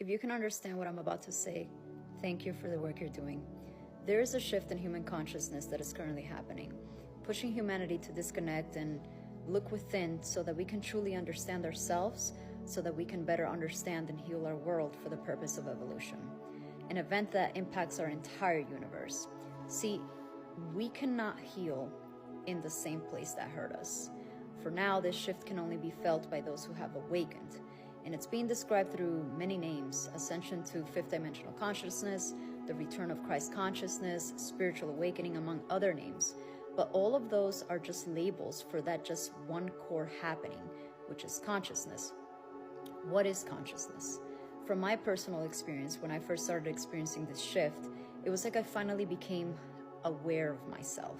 If you can understand what I'm about to say, thank you for the work you're doing. There is a shift in human consciousness that is currently happening, pushing humanity to disconnect and look within so that we can truly understand ourselves, so that we can better understand and heal our world for the purpose of evolution. An event that impacts our entire universe. See, we cannot heal in the same place that hurt us. For now, this shift can only be felt by those who have awakened. And it's being described through many names: ascension to fifth dimensional consciousness, the return of Christ consciousness, spiritual awakening, among other names. But all of those are just labels for that just one core happening, which is consciousness. What is consciousness? From my personal experience, when I first started experiencing this shift, it was like I finally became aware of myself,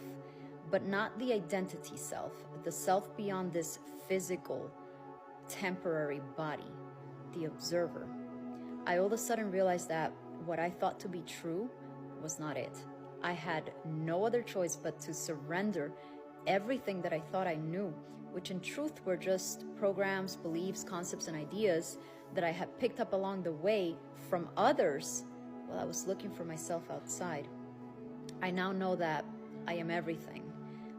but not the identity self, the self beyond this physical, temporary body, the observer. I all of a sudden realized that what I thought to be true was not it. I had no other choice but to surrender everything that I thought I knew, which in truth were just programs, beliefs, concepts, and ideas that I had picked up along the way from others while I was looking for myself outside. I now know that I am everything,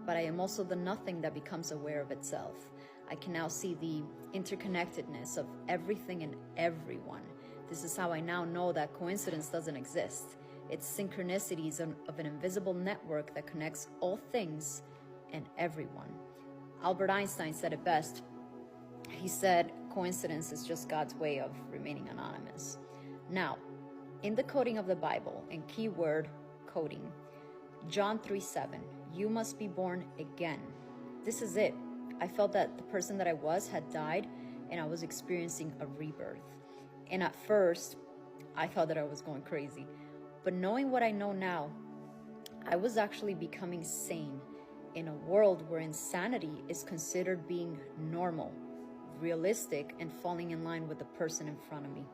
but I am also the nothing that becomes aware of itself. I can now see the interconnectedness of everything and everyone. This is how I now know that coincidence doesn't exist. It's synchronicities of an invisible network that connects all things and everyone. Albert Einstein said it best. He said, coincidence is just God's way of remaining anonymous. Now, in the coding of the Bible, in keyword coding, John 3:7, you must be born again. This is it. I felt that the person that I was had died and I was experiencing a rebirth. And at first, I thought that I was going crazy. But knowing what I know now, I was actually becoming sane in a world where insanity is considered being normal, realistic, and falling in line with the person in front of me.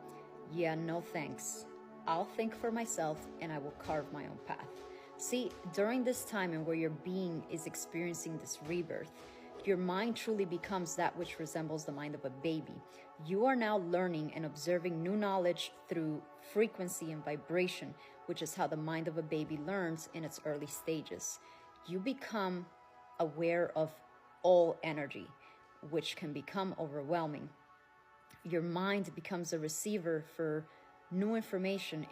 Yeah, no thanks. I'll think for myself and I will carve my own path. See, during this time and where your being is experiencing this rebirth, your mind truly becomes that which resembles the mind of a baby. You are now learning and observing new knowledge through frequency and vibration, which is how the mind of a baby learns in its early stages. You become aware of all energy, which can become overwhelming. Your mind becomes a receiver for new information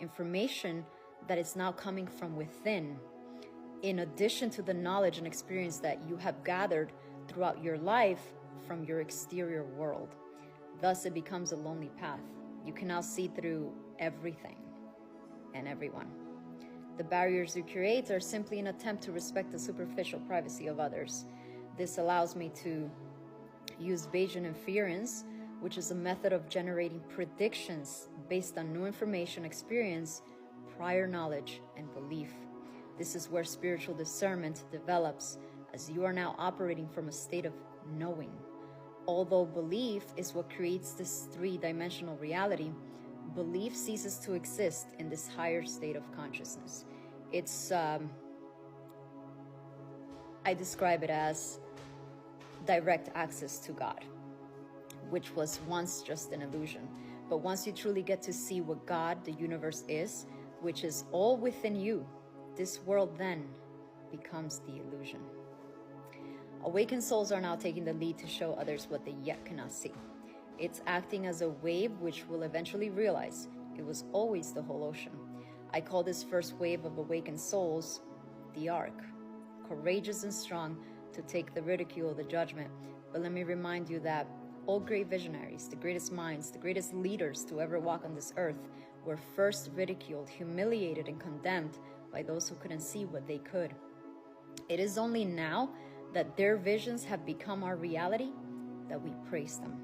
that is now coming from within, in addition to the knowledge and experience that you have gathered throughout your life from your exterior world. Thus, it becomes a lonely path. You can now see through everything and everyone. The barriers you create are simply an attempt to respect the superficial privacy of others. This allows me to use Bayesian inference, which is a method of generating predictions based on new information, experience, prior knowledge, and belief. This is where spiritual discernment develops, as you are now operating from a state of knowing. Although belief is what creates this three-dimensional reality, belief ceases to exist in this higher state of consciousness. It's, I describe it as direct access to God, which was once just an illusion. But once you truly get to see what God, the universe, is, which is all within you, this world then becomes the illusion. Awakened souls are now taking the lead to show others what they yet cannot see. It's acting as a wave which will eventually realize it was always the whole ocean. I call this first wave of awakened souls the Ark, courageous and strong to take the ridicule, the judgment. But let me remind you that all great visionaries, the greatest minds, the greatest leaders to ever walk on this earth were first ridiculed, humiliated, and condemned by those who couldn't see what they could. It is only now that their visions have become our reality that we praise them.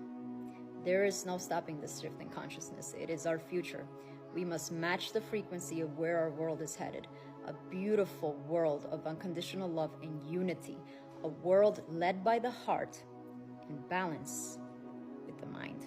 There is no stopping this shift in consciousness. It is our future. We must match the frequency of where our world is headed. A beautiful world of unconditional love and unity. A world led by the heart in balance with the mind.